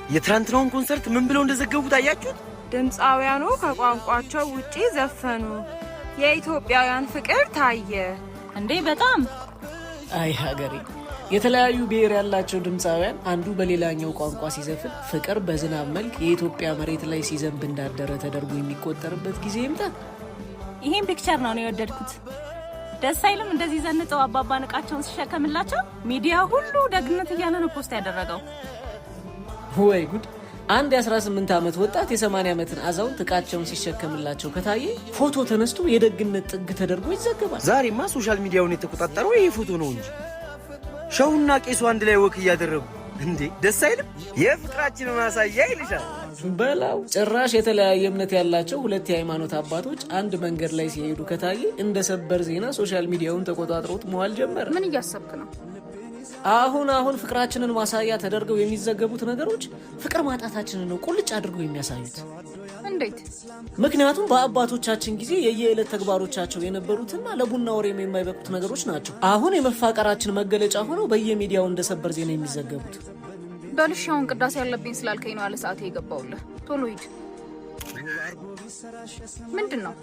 የትራንትናውን ኮንሰርት ምን ብለው እንደዘገቡት አያችሁት? ድምጻውያኑ ከቋንቋቸው ውጪ ዘፈኑ። የኢትዮጵያውያን ፍቅር ታየ እንዴ! በጣም አይ ሀገሬ! የተለያዩ ብሔር ያላቸው ድምጻውያን አንዱ በሌላኛው ቋንቋ ሲዘፍን ፍቅር በዝናብ መልክ የኢትዮጵያ መሬት ላይ ሲዘንብ እንዳደረ ተደርጎ የሚቆጠርበት ጊዜ ይምጣ። ይሄን ፒክቸር ነው የወደድኩት። ደስ አይልም? እንደዚህ ዘንጠው አባባ ንቃቸውን ሲሸከምላቸው ሚዲያ ሁሉ ደግነት እያለ ነው ፖስት ያደረገው። ወይ ጉድ! አንድ የ18 ዓመት ወጣት የ80 ዓመትን አዛውንት ዕቃቸውን ሲሸከምላቸው ከታየ ፎቶ ተነስቶ የደግነት ጥግ ተደርጎ ይዘገባል። ዛሬማ ሶሻል ሚዲያውን የተቆጣጠረው ይሄ ፎቶ ነው እንጂ ሸውና ቄሱ አንድ ላይ ወክ እያደረጉ እንዴ! ደስ አይልም? የፍቅራችንን ማሳያ ይልሻል በላው። ጭራሽ የተለያየ እምነት ያላቸው ሁለት የሃይማኖት አባቶች አንድ መንገድ ላይ ሲሄዱ ከታየ እንደ ሰበር ዜና ሶሻል ሚዲያውን ተቆጣጥሮት መዋል ጀመረ። ምን እያሰብክ ነው? አሁን ፍቅራችንን ማሳያ ተደርገው የሚዘገቡት ነገሮች ፍቅር ማጣታችንን ነው ቁልጭ አድርገው የሚያሳዩት። እንዴት? ምክንያቱም በአባቶቻችን ጊዜ የየዕለት ተግባሮቻቸው የነበሩትና ለቡና ወሬም የማይበቁት ነገሮች ናቸው አሁን የመፋቀራችን መገለጫ ሆነው በየሚዲያው እንደ ሰበር ዜና የሚዘገቡት። በልሻውን ቅዳሴ ያለብኝ ስላልከኝ ነው አለ ሰዓት የገባውልህ። ቶሎ ሂድ። ምንድን ነው?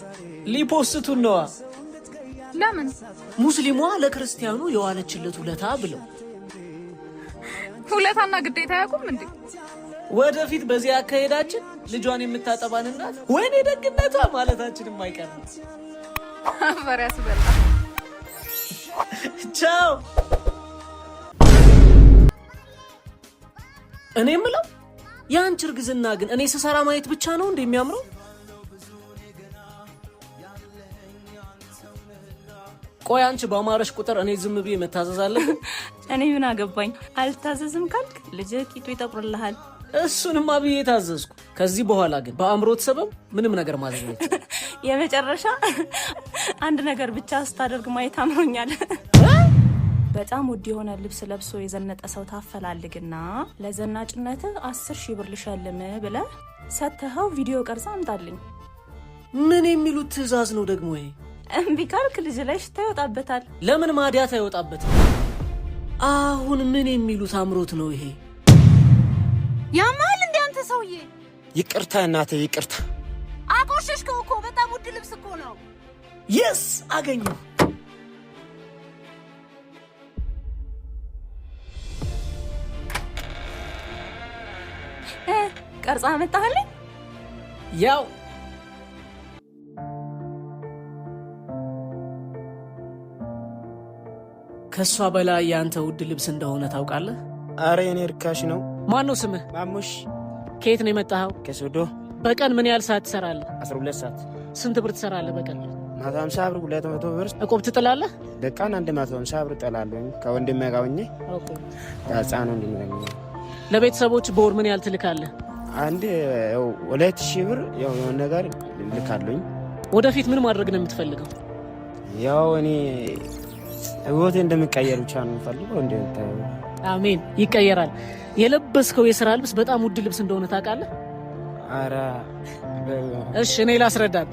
ሊፖስቱን ነዋ። ለምን? ሙስሊሟ ለክርስቲያኑ የዋለችለት ውለታ ብለው። ውለታና ግዴታ ያቁም እንዴ? ወደፊት በዚህ አካሄዳችን ልጇን የምታጠባን እናት ወይኔ ደግነቷ ማለታችንም አይቀርም። አፈር ያስበላ። ቻው። እኔ የምለው የአንቺ እርግዝና ግን እኔ ስሰራ ማየት ብቻ ነው እንደሚያምረው? ቆይ አንቺ በአማረሽ ቁጥር እኔ ዝም ብዬ መታዘዝ አለብኝ? እኔ ምን አገባኝ? አልታዘዝም ካልክ ልጅህ ቂጡ ይጠቁርልሃል። እሱንማ ብዬ ታዘዝኩ። ከዚህ በኋላ ግን በአእምሮት ሰበብ ምንም ነገር ማዘዝ የመጨረሻ አንድ ነገር ብቻ ስታደርግ ማየት አምሮኛል። በጣም ውድ የሆነ ልብስ ለብሶ የዘነጠ ሰው ታፈላልግና ለዘናጭነት 10,000 ብር ልሸልም ብለህ ሰጥተኸው ቪዲዮ ቀርጻ አምጣልኝ። ምን የሚሉት ትዕዛዝ ነው ደግሞ ይሄ? እምቢ ካልክ ልጅ ላይ ሽታ ይወጣበታል። ለምን ማዲያት አይወጣበትም? አሁን ምን የሚሉት አምሮት ነው ይሄ? ያማል እንደ አንተ ሰውዬ። ይቅርታ እናቴ ይቅርታ። አቆሸሽከው እኮ በጣም ውድ ልብስ እኮ ነው። የስ አገኙ። ቀርጻ መጣህልኝ? ያው ከሷ በላይ ያንተ ውድ ልብስ እንደሆነ ታውቃለህ? አረ የኔ ርካሽ ነው። ማን ነው ስምህ? ማሙሽ። ከየት ነው የመጣኸው? ከሶዶ። በቀን ምን ያህል ሰዓት ትሰራለህ? 12 ሰዓት። ስንት ብር ትሰራለህ በቀን? 150 ብር 200 ብር። እቁብ ትጥላለህ? በቀን 150 ብር እጥላለሁ። ከወንድሜ ጋር ሆኜ ህፃኑ እንድንለኝ። ለቤተሰቦች በወር ምን ያህል ትልካለህ? አንድ 2,000 ብር ያው ነገር ልካለኝ። ወደፊት ምን ማድረግ ነው የምትፈልገው? ያው እኔ ህይወቴ እንደምቀየር ብቻ ነው የምፈልገው። አሜን፣ ይቀየራል። የለበስከው የሥራ ልብስ በጣም ውድ ልብስ እንደሆነ ታውቃለህ? አረ እሺ እኔ ላስረዳት።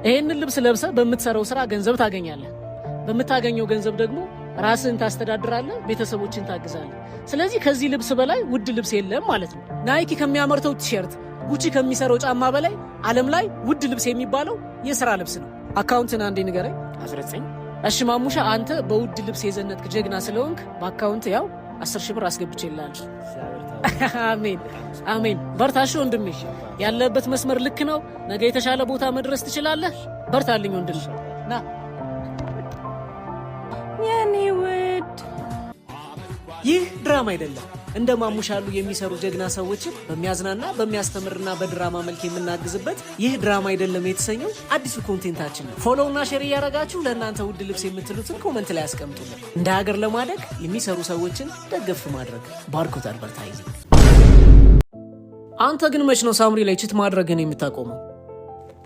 ይሄንን ልብስ ለብሰህ በምትሰራው ስራ ገንዘብ ታገኛለህ። በምታገኘው ገንዘብ ደግሞ ራስህን ታስተዳድራለህ፣ ቤተሰቦችን ታግዛለህ። ስለዚህ ከዚህ ልብስ በላይ ውድ ልብስ የለም ማለት ነው። ናይኪ ከሚያመርተው ቲሸርት፣ ጉቺ ከሚሰራው ጫማ በላይ ዓለም ላይ ውድ ልብስ የሚባለው የሥራ ልብስ ነው። አካውንትን አንዴ ንገረኝ። 19። እሺ ማሙሻ፣ አንተ በውድ ልብስ የዘነጥክ ጀግና ስለሆንክ በአካውንት ያው 10,000 ብር አስገብቼልሃለሁ። አሜን አሜን። በርታሽ ወንድሜ፣ ያለበት መስመር ልክ ነው። ነገ የተሻለ ቦታ መድረስ ትችላለህ። በርታልኝ ወንድሜ። ና የኔ ውድ። ይህ ድራማ አይደለም። እንደ ማሙሻ ያሉ የሚሰሩ ጀግና ሰዎችን በሚያዝናና በሚያስተምርና በድራማ መልክ የምናግዝበት ይህ ድራማ አይደለም የተሰኘው አዲሱ ኮንቴንታችን ነው። ፎሎው እና ሼር እያደረጋችሁ ለእናንተ ውድ ልብስ የምትሉትን ኮመንት ላይ ያስቀምጡልን። እንደ ሀገር ለማደግ የሚሰሩ ሰዎችን ደገፍ ማድረግ ባርኮት አድቨርታይዚንግ። አንተ ግን መች ነው ሳምሪ ላይ ችት ማድረግን የምታቆመው?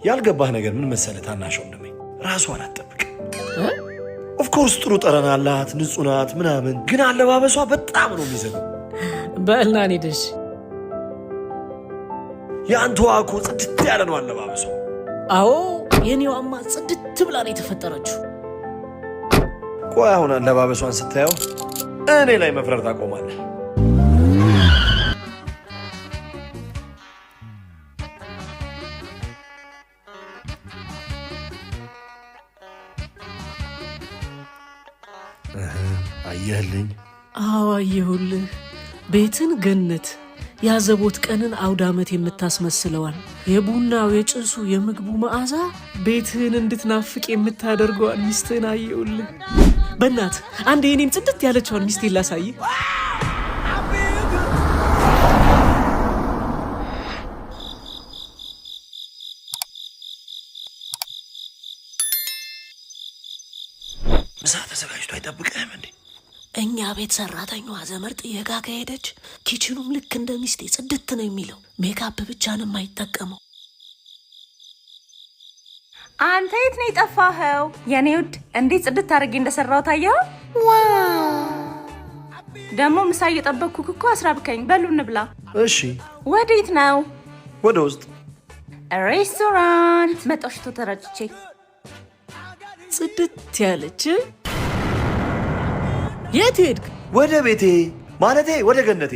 ያልገባህ ነገር ምን መሰለህ ታናሽ ወንድሜ፣ ራሷን አትጠብቅ። ኦፍኮርስ ጥሩ ጠረን አላት፣ ንጹህ ናት ምናምን፣ ግን አለባበሷ በጣም ነው የሚዘገው። በልና ኔደሽ የአንተዋ እኮ ጽድት ያለ ነው አለባበሷ። አዎ የኔዋማ ጽድት ብላ ነው የተፈጠረችው። ቆይ አሁን አለባበሷን ስታየው እኔ ላይ መፍረር ታቆማለህ። አየህልኝ? አዎ አየሁልህ። ቤትን ገነት ያዘቦት ቀንን አውደ ዓመት የምታስመስለዋል። የቡናው የጭሱ የምግቡ መዓዛ ቤትህን እንድትናፍቅ የምታደርገዋል ሚስትህን አየሁልህ። በእናት አንድ የኔን ጽድት ያለችዋን ሚስቴን ላሳይ። ምሳ ተዘጋጅቶ አይጠብቅህም እንዴ? እኛ ቤት ሰራተኛዋ ዘመር ጥየቃ ከሄደች ኪችኑም ልክ እንደ ሚስቴ ጽድት ነው የሚለው። ሜካፕ ብቻ ነው የማይጠቀመው። አንተ የት ነው የጠፋኸው? የኔ ውድ እንዴት ጽድት አድርጌ እንደሰራው ታየው? ዋው! ደግሞ ምሳ እየጠበቅኩ እኮ አስራብከኝ። በሉ እንብላ። እሺ። ወዴት ነው? ወደ ውስጥ ሬስቶራንት መጣሽቶ ተረጭቼ ጽድት ያለች። የት ሄድክ? ወደ ቤቴ ማለቴ ወደ ገነቴ።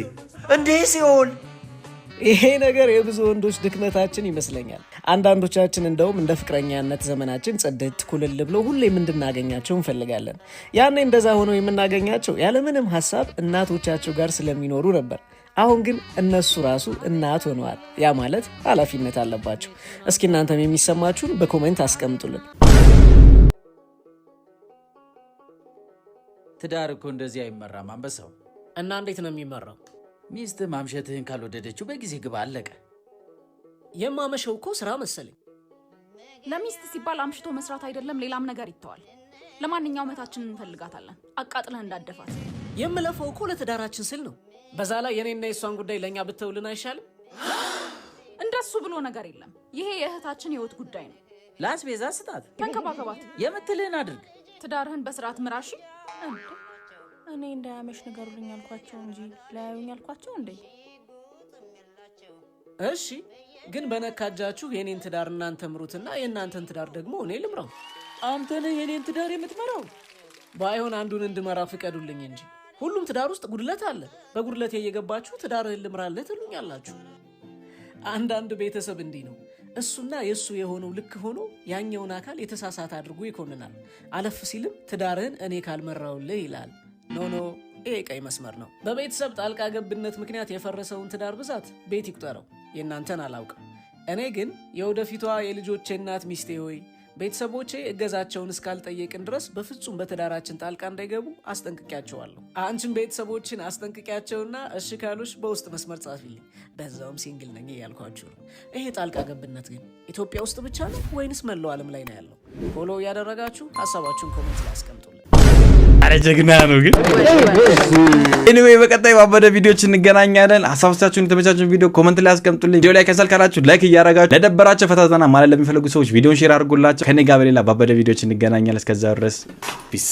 እንዴ ሲሆን ይሄ ነገር የብዙ ወንዶች ድክመታችን ይመስለኛል። አንዳንዶቻችን እንደውም እንደ ፍቅረኛነት ዘመናችን ጽድት ኩልል ብሎ ሁሌም እንድናገኛቸው እንፈልጋለን። ያኔ እንደዛ ሆነው የምናገኛቸው ያለምንም ሀሳብ እናቶቻቸው ጋር ስለሚኖሩ ነበር። አሁን ግን እነሱ ራሱ እናት ሆነዋል። ያ ማለት ኃላፊነት አለባቸው። እስኪ እናንተም የሚሰማችሁን በኮሜንት አስቀምጡልን። ትዳር እኮ እንደዚህ አይመራም አንበሳው። እና እንዴት ነው የሚመራው? ሚስት ማምሸትህን ካልወደደችው በጊዜ ግባ፣ አለቀ። የማመሸው እኮ ስራ መሰለኝ። ለሚስት ሲባል አምሽቶ መስራት አይደለም ሌላም ነገር ይተዋል። ለማንኛውም እህታችንን እንፈልጋታለን፣ አቃጥለህ እንዳደፋት። የምለፈው እኮ ለትዳራችን ስል ነው። በዛ ላይ የኔና የሷን ጉዳይ ለኛ ብትውልን አይሻልም? እንደሱ ብሎ ነገር የለም። ይሄ የእህታችን ህይወት ጉዳይ ነው። ለአስቤዛ ስጣት፣ ተንከባከባት፣ የምትልህን አድርግ። ትዳርህን በስርዓት ምራሽ። እኔ እንዳያመሽ ንገሩልኝ አልኳቸው እንጂ ላያዩኝ አልኳቸው እንዴ? እሺ ግን በነካጃችሁ የኔን ትዳር እናንተ ምሩትና የእናንተን ትዳር ደግሞ እኔ ልምራው። አንተ ነህ የኔን ትዳር የምትመራው። ባይሆን አንዱን እንድመራ ፍቀዱልኝ እንጂ። ሁሉም ትዳር ውስጥ ጉድለት አለ። በጉድለት እየገባችሁ ትዳርህን ልምራለህ ትሉኛላችሁ። አንዳንድ ቤተሰብ እንዲህ ነው። እሱና የእሱ የሆነው ልክ ሆኖ ያኛውን አካል የተሳሳተ አድርጎ ይኮንናል። አለፍ ሲልም ትዳርህን እኔ ካልመራውልህ ይላል። ኖ ይሄ ቀይ መስመር ነው። በቤተሰብ ጣልቃ ገብነት ምክንያት የፈረሰውን ትዳር ብዛት ቤት ይቁጠረው። የእናንተን አላውቅም። እኔ ግን የወደፊቷ የልጆቼ እናት ሚስቴ ሆይ ቤተሰቦቼ እገዛቸውን እስካልጠየቅን ድረስ በፍጹም በትዳራችን ጣልቃ እንዳይገቡ አስጠንቅቂያቸዋለሁ። አንቺን ቤተሰቦችን አስጠንቅቂያቸውና እሺ ካሉሽ በውስጥ መስመር ጻፊልኝ። በዛውም ሲንግል ነኝ እያልኳችሁ ነው። ይሄ ጣልቃ ገብነት ግን ኢትዮጵያ ውስጥ ብቻ ነው ወይንስ መላው ዓለም ላይ ነው ያለው? ፎሎ እያደረጋችሁ ሀሳባችሁን ኮሜንት ላይ አስቀምጡልን። አረ ጀግና ነው ግን። ኤኒዌይ በቀጣይ ባበደ ቪዲዮዎች እንገናኛለን። ሀሳባችሁን የተመቻችሁን ቪዲዮ ኮሜንት ላይ አስቀምጡልኝ። ቪዲዮ ላይ ከሰል ካላችሁ ላይክ እያደረጋችሁ ለደበራቸው ፈታዘና ማለት ለሚፈልጉ ሰዎች ቪዲዮን ሼር አድርጉላቸው። ከኔ ጋር በሌላ ባበደ ቪዲዮዎች እንገናኛለን። እስከዛው ድረስ ፒስ